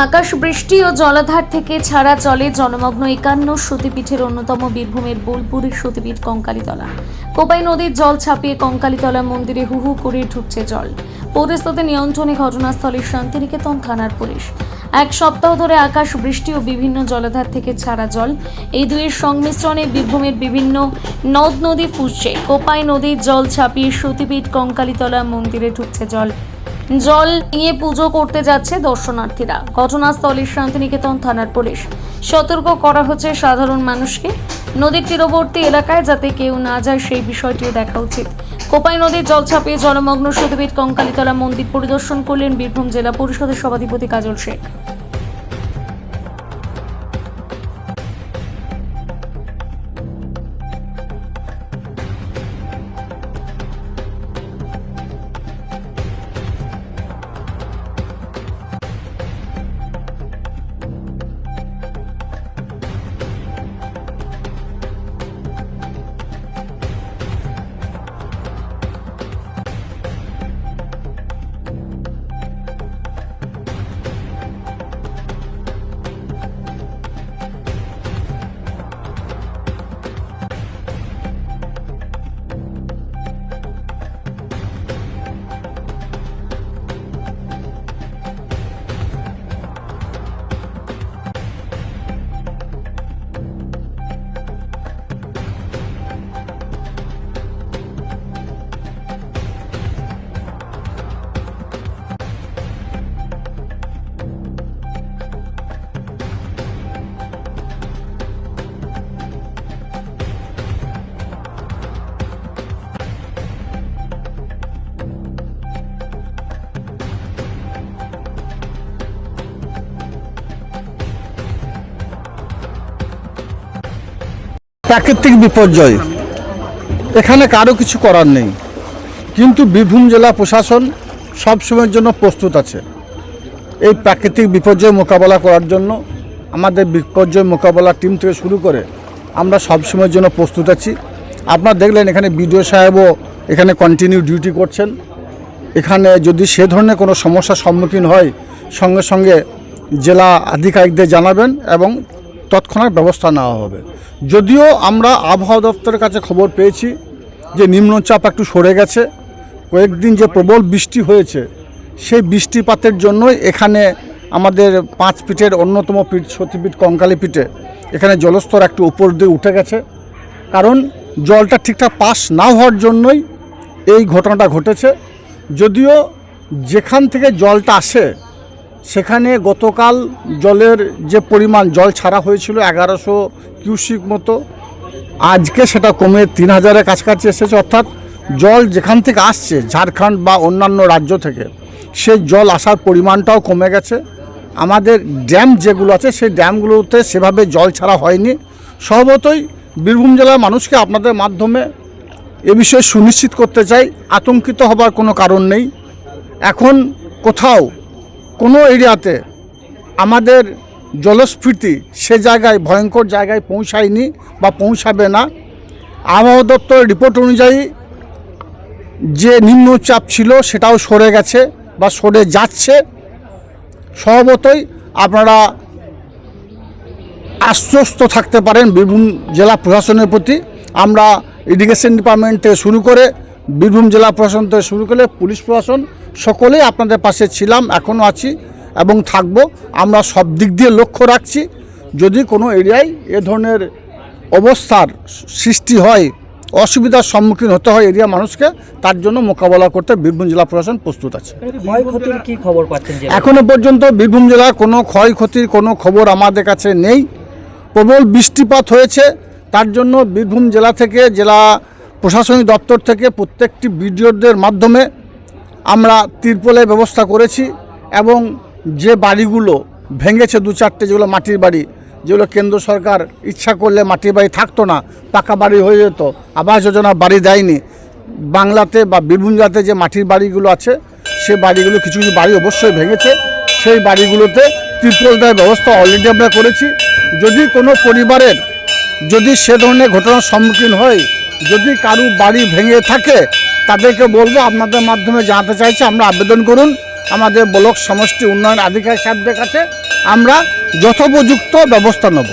আকাশ বৃষ্টি ও জলাধার থেকে ছাড়া জলে জলমগ্ন 51 সতীপীঠের অন্যতম বীরভূমের বোলপুরের সতীপীঠ কঙ্কালীতলা। কোপাই নদীর জল ছাপিয়ে কঙ্কালীতলা মন্দিরে হু হু করে ঢুকছে জল। পরিস্থিতি নিয়ন্ত্রণে ঘটনাস্থলে শান্তিনিকেতন থানার পুলিশ। এক সপ্তাহ ধরে আকাশ বৃষ্টি ও বিভিন্ন জলাধার থেকে ছাড়া জল, এই দুইয়ের সংমিশ্রণে বীরভূমের বিভিন্ন নদ নদী ফুসছে। কোপাই নদীর জল ছাপিয়ে সতীপীঠ কঙ্কালীতলা মন্দিরে ঢুকছে জল। জল নিয়ে পুজো করতে যাচ্ছে দর্শনার্থীরা। ঘটনাস্থলে শান্তিনিকেতন থানার পুলিশ। সতর্ক করা হচ্ছে সাধারণ মানুষকে নদীর তীরবর্তী এলাকায় যাতে কেউ না যায় সেই বিষয়টিও দেখা উচিত। কোপাই নদীর জল ছাপিয়ে জলমগ্ন সতীপীঠ কঙ্কালীতলা মন্দির পরিদর্শন করলেন বীরভূম জেলা পরিষদের সভাধিপতি কাজল শেখ। প্রাকৃতিক বিপর্যয়, এখানে কারো কিছু করার নেই, কিন্তু বীরভূম জেলা প্রশাসন সবসময়ের জন্য প্রস্তুত আছে। এই প্রাকৃতিক বিপর্যয় মোকাবেলা করার জন্য আমাদের বিপর্যয় মোকাবেলা টিম থেকে শুরু করে আমরা সবসময়ের জন্য প্রস্তুত আছি। আপনারা দেখলেন এখানে বিডিও সাহেবও এখানে কন্টিনিউ ডিউটি করছেন। এখানে যদি সে ধরনের কোনো সমস্যার সম্মুখীন হয় সঙ্গে সঙ্গে জেলা আধিকারিকদের জানাবেন এবং তৎক্ষণাৎ ব্যবস্থা নেওয়া হবে। যদিও আমরা আবহাওয়া দপ্তরের কাছে খবর পেয়েছি যে নিম্নচাপ একটু সরে গেছে, কয়েকদিন যে প্রবল বৃষ্টি হয়েছে সেই বৃষ্টিপাতের জন্যই এখানে আমাদের 5 পীঠের অন্যতম পীঠ সতীপীঠ কঙ্কালী পীঠে এখানে জলস্তর একটু উপর দিয়ে উঠে গেছে। কারণ জলটা ঠিকঠাক পাস না হওয়ার জন্যই এই ঘটনাটা ঘটেছে। যদিও যেখান থেকে জলটা আসে সেখানে গতকাল জলের যে পরিমাণ জল ছাড়া হয়েছিল 1100 কিউসিক মতো, আজকে সেটা কমে 3000-এর কাছাকাছি এসেছে। অর্থাৎ জল যেখান থেকে আসছে ঝাড়খণ্ড বা অন্যান্য রাজ্য থেকে সেই জল আসার পরিমাণটাও কমে গেছে। আমাদের ড্যাম যেগুলো আছে সেই ড্যামগুলোতে সেভাবে জল ছাড়া হয়নি। স্বভাবতই বীরভূম জেলার মানুষকে আপনাদের মাধ্যমে এ বিষয়ে সুনিশ্চিত করতে চাই, আতঙ্কিত হবার কোনো কারণ নেই। এখন কোথাও কোনো এরিয়াতে আমাদের জলস্ফীতি সে জায়গায় ভয়ঙ্কর জায়গায় পৌঁছায়নি বা পৌঁছাবে না। আবহাওয়া দপ্তরের রিপোর্ট অনুযায়ী যে নিম্নচাপ ছিল সেটাও সরে গেছে বা সরে যাচ্ছে। স্বভাবতই আপনারা আশ্বস্ত থাকতে পারেন বীরভূম জেলা প্রশাসনের প্রতি। আমরা ইরিগেশন ডিপার্টমেন্ট থেকে শুরু করে বীরভূম জেলা প্রশাসন থেকে শুরু করে পুলিশ প্রশাসন সকলেই আপনাদের পাশে ছিলাম, এখনও আছি এবং থাকব। আমরা সব দিক দিয়ে লক্ষ্য রাখছি। যদি কোনো এরিয়ায় এ ধরনের অবস্থার সৃষ্টি হয়, অসুবিধার সম্মুখীন হতে হয় এরিয়া মানুষকে, তার জন্য মোকাবেলা করতে বীরভূম জেলা প্রশাসন প্রস্তুত আছে। ক্ষয়ক্ষতির কি খবর পাচ্ছেন? এখনো পর্যন্ত বীরভূম জেলার কোনো ক্ষয়ক্ষতির কোনো খবর আমাদের কাছে নেই। প্রবল বৃষ্টিপাত হয়েছে, তার জন্য বীরভূম জেলা থেকে জেলা প্রশাসনিক দপ্তর থেকে প্রত্যেকটি বিডিওদের মাধ্যমে আমরা তিরপলের ব্যবস্থা করেছি এবং যে বাড়িগুলো ভেঙেছে 2-4টে যেগুলো মাটির বাড়ি, যেগুলো কেন্দ্র সরকার ইচ্ছা করলে মাটির বাড়ি থাকতো না, পাকা বাড়ি হয়ে যেত, আবাস যোজনা বাড়ি দেয়নি, বাংলাতে বা বীরভূম জেলাতে যে মাটির বাড়িগুলো আছে সেই বাড়িগুলো কিছু কিছু বাড়ি অবশ্যই ভেঙেছে। সেই বাড়িগুলোতে তিরপল দেওয়ার ব্যবস্থা অলরেডি আমরা করেছি। যদি কোনো পরিবারের যদি সে ধরনের ঘটনার সম্মুখীন হয়, যদি কারো বাড়ি ভেঙে থাকে, তাদেরকে বলবো আপনাদের মাধ্যমে জানাতে চাইছি আমরা আবেদন করুন, আমাদের ব্লক সমষ্টি উন্নয়ন আধিকারিক সাহেবদের কাছে আমরা যথোপযুক্ত ব্যবস্থা নেব।